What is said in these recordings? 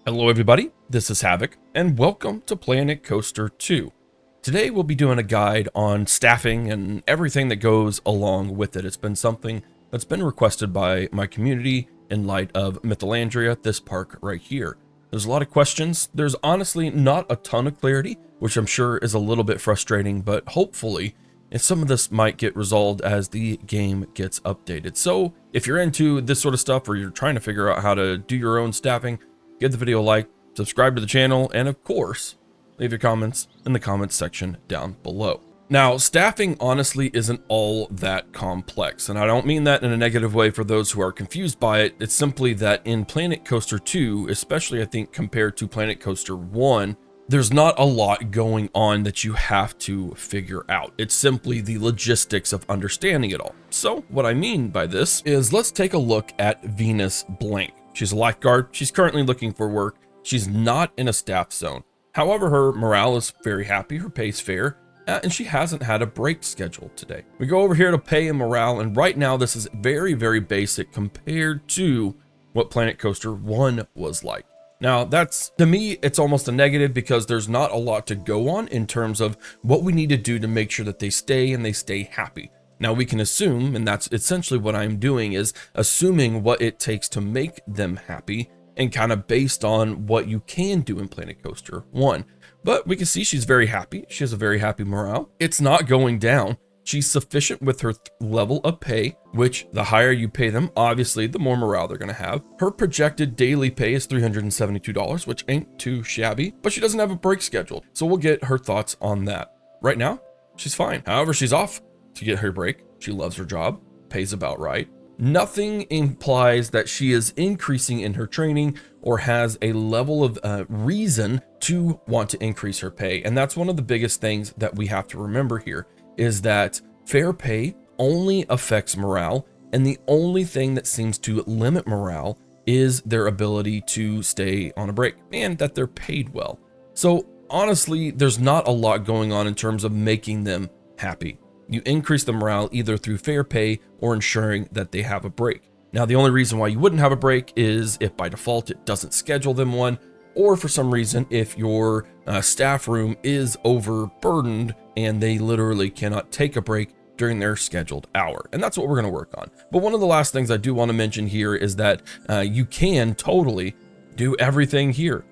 Hello everybody, this is Havoc, and welcome to Planet Coaster 2. Today we'll be doing a guide on staffing and everything that goes along with it. It's been something that's been requested by my community in light of Mythalandria, this park right here. There's a lot of questions. There's honestly not a ton of clarity, which I'm sure is a little bit frustrating, but hopefully some of this might get resolved as the game gets updated. So if you're into this sort of stuff or you're trying to figure out how to do your own staffing, give the video a like, subscribe to the channel, and of course, leave your comments in the comments section down below. Now, staffing honestly isn't all that complex, and I don't mean that in a negative way for those who are confused by it. It's simply that in Planet Coaster 2, especially I think compared to Planet Coaster 1, there's not a lot going on that you have to figure out. It's simply the logistics of understanding it all. So what I mean by this is let's take a look at Venus Blank. She's a lifeguard. She's currently looking for work. She's not in a staff zone. However, her morale is very happy. Her pay's fair, and she hasn't had a break scheduled today. We go over here to pay and morale, and right now this is very, very basic compared to what Planet Coaster 1 was like. Now, that's, to me, it's almost a negative because there's not a lot to go on in terms of what we need to do to make sure that they stay and they stay happy. Now we can assume, and that's essentially what I'm doing, is assuming what it takes to make them happy and kind of based on what you can do in Planet Coaster 1. But we can see she's very happy. She has a very happy morale. It's not going down. She's sufficient with her level of pay, which the higher you pay them, obviously, the more morale they're going to have. Her projected daily pay is $372, which ain't too shabby, but she doesn't have a break scheduled. So we'll get her thoughts on that. Right now, she's fine. However, she's off to get her break. She loves her job, pays about right. Nothing implies that she is increasing in her training or has a level of reason to want to increase her pay. And that's one of the biggest things that we have to remember here is that fair pay only affects morale. And the only thing that seems to limit morale is their ability to stay on a break and that they're paid well. So honestly, there's not a lot going on in terms of making them happy. You increase the morale either through fair pay or ensuring that they have a break. Now, the only reason why you wouldn't have a break is if by default it doesn't schedule them one, or for some reason if your staff room is overburdened and they literally cannot take a break during their scheduled hour. And that's what we're going to work on. But one of the last things I do want to mention here is that you can totally do everything here.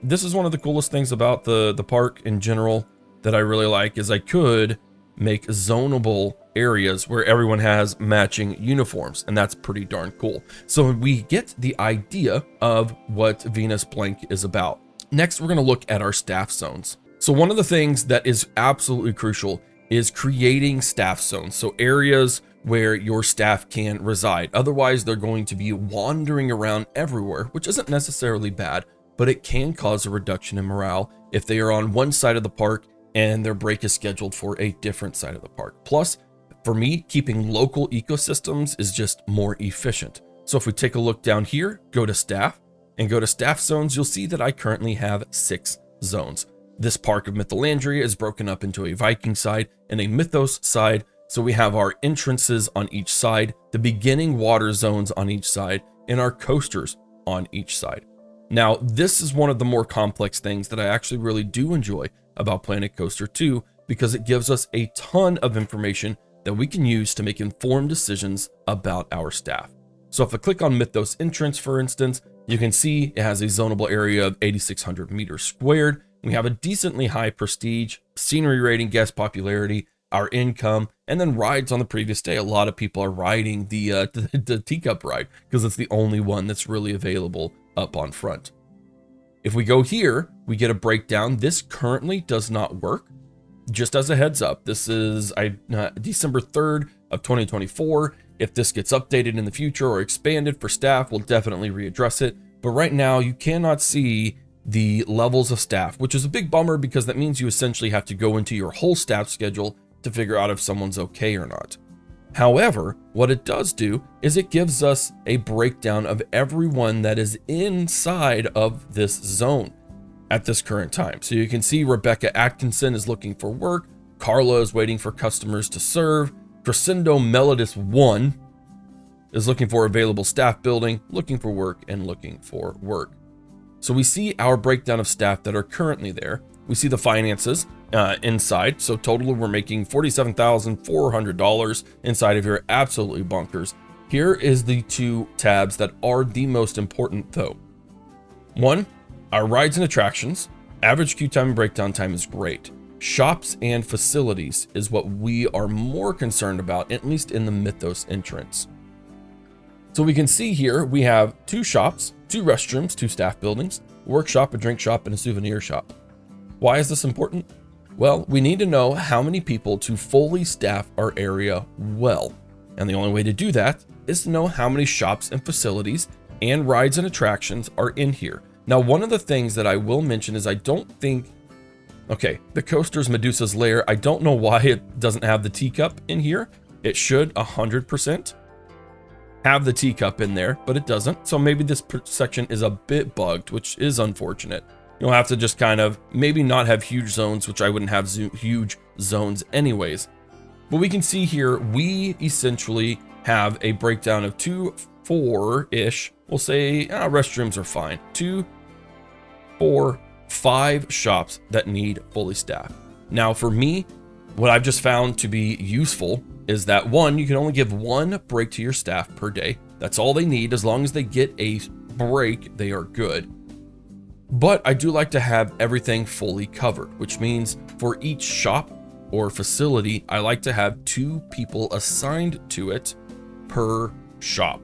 This is one of the coolest things about the park in general that I really like is I could make zonable areas where everyone has matching uniforms, and that's pretty darn cool. So we get the idea of what Venus Blank is about. Next, we're going to look at our staff zones. So one of the things that is absolutely crucial is creating staff zones, so areas where your staff can reside. Otherwise, they're going to be wandering around everywhere, which isn't necessarily bad, but it can cause a reduction in morale if they are on one side of the park and their break is scheduled for a different side of the park. Plus, for me, keeping local ecosystems is just more efficient. So if we take a look down here, go to staff, and go to staff zones, you'll see that I currently have 6 zones. This park of Mythalandria is broken up into a Viking side and a Mythos side. So we have our entrances on each side, the beginning water zones on each side, and our coasters on each side. Now, this is one of the more complex things that I actually really do enjoy about Planet Coaster 2 because it gives us a ton of information that we can use to make informed decisions about our staff. So if I click on Mythos entrance, for instance, you can see it has a zonable area of 8,600 meters squared. We have a decently high prestige, scenery rating, guest popularity, our income, and then rides on the previous day. A lot of people are riding the teacup ride because it's the only one that's really available up on front. If we go here, we get a breakdown. This currently does not work. Just as a heads up, this is December 3rd of 2024. If this gets updated in the future or expanded for staff, we'll definitely readdress it. But right now, you cannot see the levels of staff, which is a big bummer because that means you essentially have to go into your whole staff schedule to figure out if someone's okay or not. However, what it does do is it gives us a breakdown of everyone that is inside of this zone at this current time. So you can see Rebecca Atkinson is looking for work. Carla is waiting for customers to serve. Crescendo Melodus 1 is looking for available staff building, looking for work, and looking for work. So we see our breakdown of staff that are currently there. We see the finances inside. So totally we're making $47,400 inside of here. Absolutely bonkers. Here is the two tabs that are the most important though. One, our rides and attractions. Average queue time and breakdown time is great. Shops and facilities is what we are more concerned about, at least in the Mythos entrance. So we can see here, we have 2 shops, 2 restrooms, 2 staff buildings, a workshop, a drink shop, and a souvenir shop. Why is this important? Well, we need to know how many people to fully staff our area well. And the only way to do that is to know how many shops and facilities and rides and attractions are in here. Now, one of the things that I will mention is I don't think, okay, the coaster's Medusa's Lair. I don't know why it doesn't have the teacup in here. It should 100% have the teacup in there, but it doesn't. So maybe this section is a bit bugged, which is unfortunate. You'll have to just kind of maybe not have huge zones, which I wouldn't have huge zones anyways. But we can see here, we essentially have a breakdown of 2, 4-ish. We'll say restrooms are fine. 2, 4, 5 shops that need fully staffed. Now for me, what I've just found to be useful is that 1, you can only give 1 break to your staff per day. That's all they need. As long as they get a break, they are good. But I do like to have everything fully covered, which means for each shop or facility, I like to have 2 people assigned to it per shop.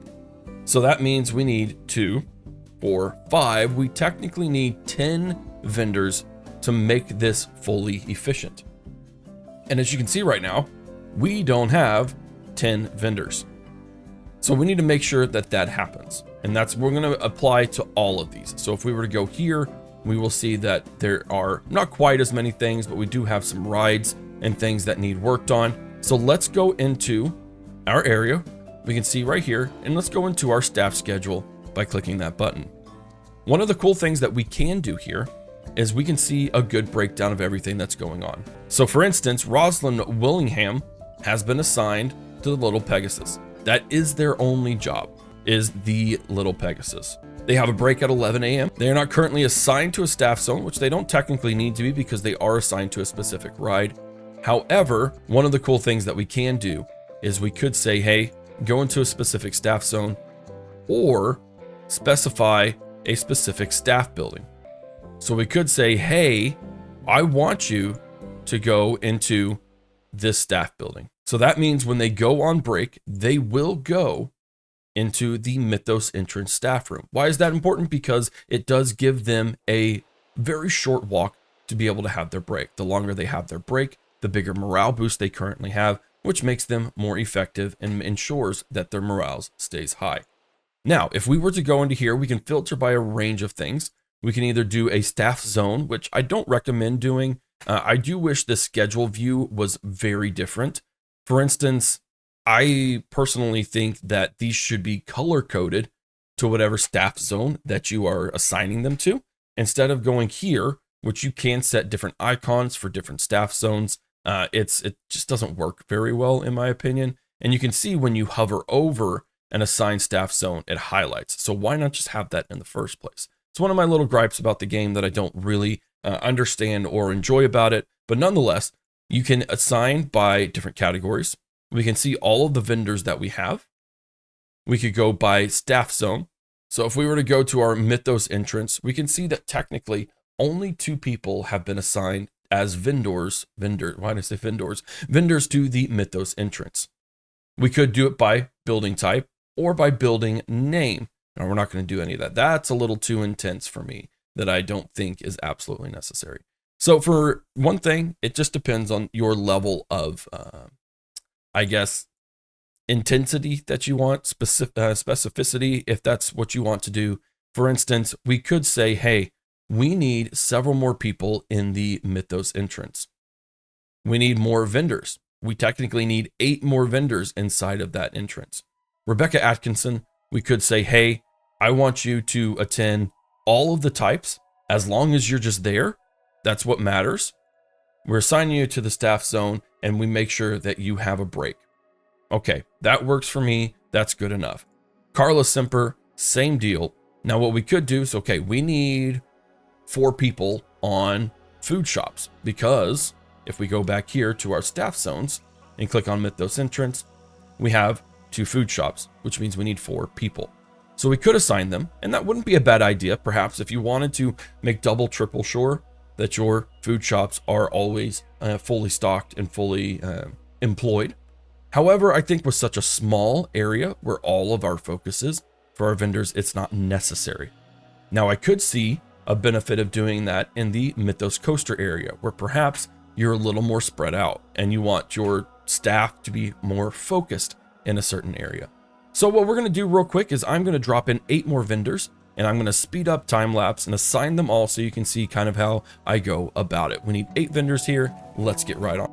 So that means we need 2, 4, 5. We technically need 10 vendors to make this fully efficient. And as you can see right now, we don't have 10 vendors. So we need to make sure that that happens. And that's, we're going to apply to all of these. So if we were to go here, we will see that there are not quite as many things, but we do have some rides and things that need worked on. So let's go into our area. We can see right here, and let's go into our staff schedule by clicking that button. One of the cool things that we can do here is we can see a good breakdown of everything that's going on. So for instance, Rosalind Willingham has been assigned to the Little Pegasus. That is their only job, is the Little Pegasus. They have a break at 11 a.m. They are not currently assigned to a staff zone, which they don't technically need to be because they are assigned to a specific ride. However, one of the cool things that we can do is we could say, hey, go into a specific staff zone or specify a specific staff building. So we could say, hey, I want you to go into this staff building. So that means when they go on break, they will go into the Mythos entrance staff room. Why is that important? Because it does give them a very short walk to be able to have their break. The longer they have their break, the bigger morale boost they currently have, which makes them more effective and ensures that their morale stays high. Now, if we were to go into here, we can filter by a range of things. We can either do a staff zone, which I don't recommend doing. I do wish the schedule view was very different. For instance, I personally think that these should be color coded to whatever staff zone that you are assigning them to, instead of going here, which you can set different icons for different staff zones. It just doesn't work very well, in my opinion. And you can see when you hover over an assigned staff zone, it highlights. So why not just have that in the first place? It's one of my little gripes about the game that I don't really understand or enjoy about it. But nonetheless, you can assign by different categories. We can see all of the vendors that we have. We could go by staff zone. So if we were to go to our Mythos entrance, we can see that technically only 2 people have been assigned as vendors to the Mythos entrance. We could do it by building type or by building name. Now, we're not going to do any of that. That's a little too intense for me that I don't think is absolutely necessary. So for one thing, it just depends on your level of, I guess, intensity that you want, specificity, if that's what you want to do. For instance, we could say, hey, we need several more people in the Mythos entrance. We need more vendors. We technically need 8 more vendors inside of that entrance. Rebecca Atkinson, we could say, hey, I want you to attend all of the types. As long as you're just there, that's what matters. We're assigning you to the staff zone and we make sure that you have a break. Okay, that works for me. That's good enough. Carla Semper, same deal. Now what we could do is, okay, we need 4 people on food shops, because if we go back here to our staff zones and click on Mythos entrance, we have 2 food shops, which means we need 4 people. So we could assign them, and that wouldn't be a bad idea, perhaps, if you wanted to make double, triple sure that your food shops are always fully stocked and fully employed. However, I think with such a small area where all of our focus is for our vendors, it's not necessary. Now, I could see a benefit of doing that in the Mythos coaster area, where perhaps you're a little more spread out and you want your staff to be more focused in a certain area. So what we're going to do real quick is I'm going to drop in 8 more vendors, and I'm going to speed up Timelapse and assign them all so you can see kind of how I go about it. We need 8 vendors here. Let's get right on.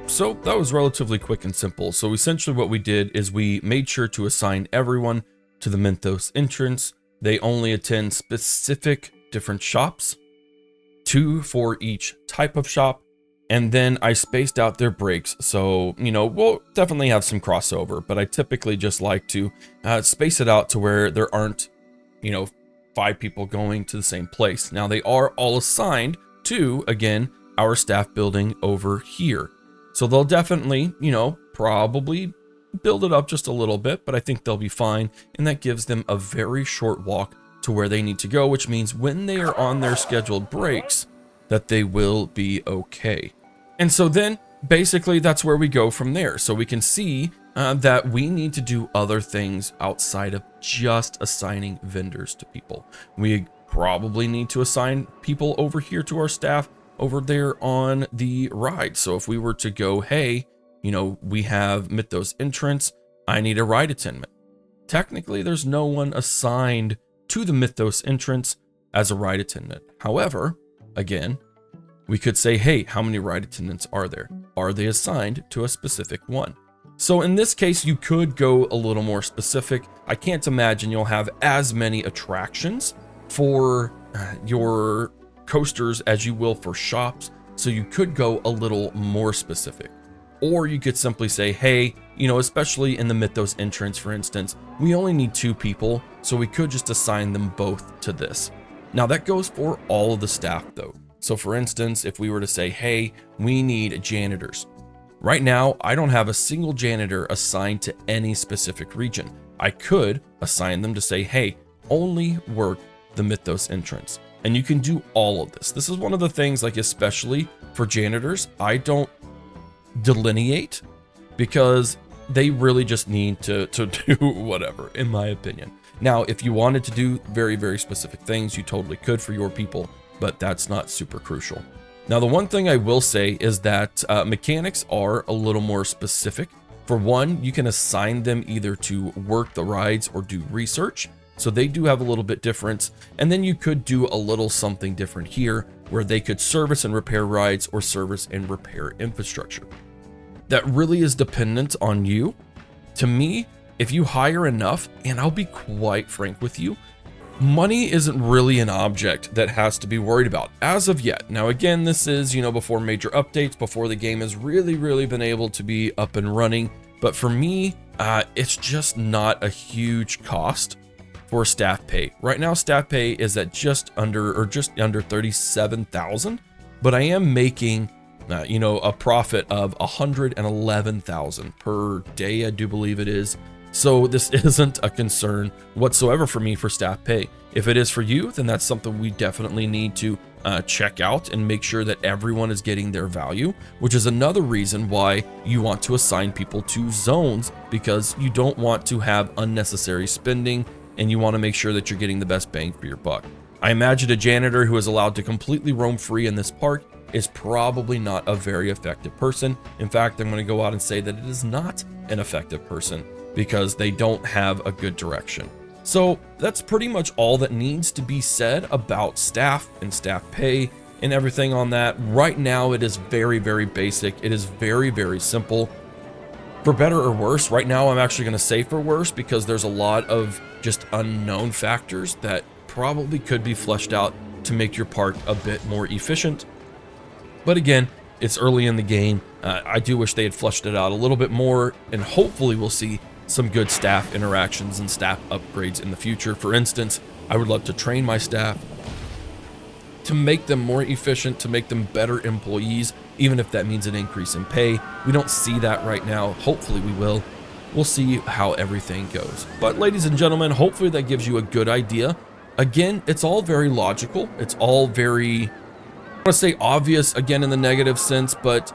So that was relatively quick and simple. So essentially what we did is we made sure to assign everyone to the Mythos entrance. They only attend specific different shops, 2 for each type of shop. And then I spaced out their breaks. So, we'll definitely have some crossover, but I typically just like to space it out to where there aren't, 5 people going to the same place. Now they are all assigned to, again, our staff building over here. So they'll definitely, probably build it up just a little bit, but I think they'll be fine. And that gives them a very short walk to where they need to go, which means when they are on their scheduled breaks, that they will be okay. And so then basically that's where we go from there. So we can see that we need to do other things outside of just assigning vendors to people. We probably need to assign people over here to our staff over there on the ride. So if we were to go, hey, we have Mythos entrance, I need a ride attendant. Technically, there's no one assigned to the Mythos entrance as a ride attendant. However, again, we could say, hey, how many ride attendants are there? Are they assigned to a specific one? So in this case, you could go a little more specific. I can't imagine you'll have as many attractions for your coasters as you will for shops. So you could go a little more specific. Or you could simply say, hey, especially in the Mythos entrance, for instance, we only need 2 people. So we could just assign them both to this. Now that goes for all of the staff though. So for instance, if we were to say, hey, we need janitors. Right now, I don't have a single janitor assigned to any specific region. I could assign them to say, hey, only work the Mythos entrance. And you can do all of this. This is one of the things, like especially for janitors, I don't delineate because they really just need to do whatever, in my opinion. Now, if you wanted to do very, very specific things, you totally could for your people, but that's not super crucial. Now, the one thing I will say is that mechanics are a little more specific. For one, you can assign them either to work the rides or do research. So they do have a little bit difference. And then you could do a little something different here where they could service and repair rides or service and repair infrastructure. That really is dependent on you. To me, if you hire enough, and I'll be quite frank with you, money isn't really an object that has to be worried about as of yet. Now, again, this is, before major updates, before the game has really been able to be up and running. But for me, it's just not a huge cost for staff pay. Right now, staff pay is at just under 37,000, but I am making, a profit of 111,000 per day, I do believe it is. So this isn't a concern whatsoever for me for staff pay. If it is for you, then that's something we definitely need to check out and make sure that everyone is getting their value, which is another reason why you want to assign people to zones, because you don't want to have unnecessary spending and you want to make sure that you're getting the best bang for your buck. I imagine a janitor who is allowed to completely roam free in this park is probably not a very effective person. In fact, I'm going to go out and say that it is not an effective person because they don't have a good direction. So that's pretty much all that needs to be said about staff and staff pay and everything on that. Right now, it is very basic. It is very simple. For better or worse, right now I'm actually going to say for worse because there's a lot of just unknown factors that probably could be fleshed out to make your park a bit more efficient. But again, it's early in the game. I do wish they had fleshed it out a little bit more, and hopefully we'll see some good staff interactions and staff upgrades in the future. For instance, I would love to train my staff to make them more efficient, to make them better employees, even if that means an increase in pay. We don't see that right now. Hopefully we will. We'll see how everything goes. But ladies and gentlemen, hopefully that gives you a good idea. Again, it's all very logical. It's all very, I want to say obvious again in the negative sense, but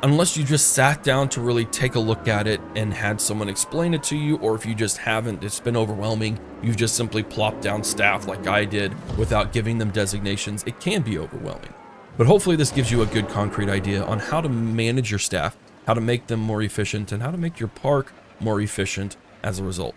unless you just sat down to really take a look at it and had someone explain it to you, or if you just haven't, it's been overwhelming, you've just simply plopped down staff like I did without giving them designations, it can be overwhelming. But hopefully this gives you a good concrete idea on how to manage your staff, how to make them more efficient, and how to make your park more efficient as a result.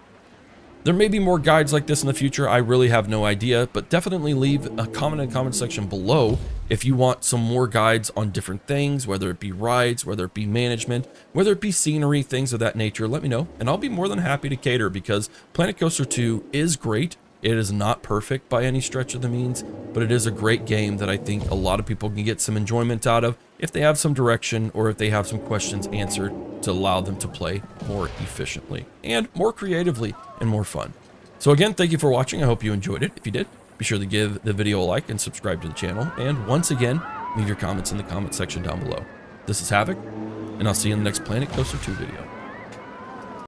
There may be more guides like this in the future, I really have no idea, but definitely leave a comment in the comment section below if you want some more guides on different things, whether it be rides, whether it be management, whether it be scenery, things of that nature. Let me know, and I'll be more than happy to cater, because Planet Coaster 2 is great. It is not perfect by any stretch of the means, but it is a great game that I think a lot of people can get some enjoyment out of if they have some direction or if they have some questions answered to allow them to play more efficiently and more creatively and more fun. So again, thank you for watching. I hope you enjoyed it. If you did, be sure to give the video a like and subscribe to the channel. And once again, leave your comments in the comment section down below. This is Havoc, and I'll see you in the next Planet Coaster 2 video.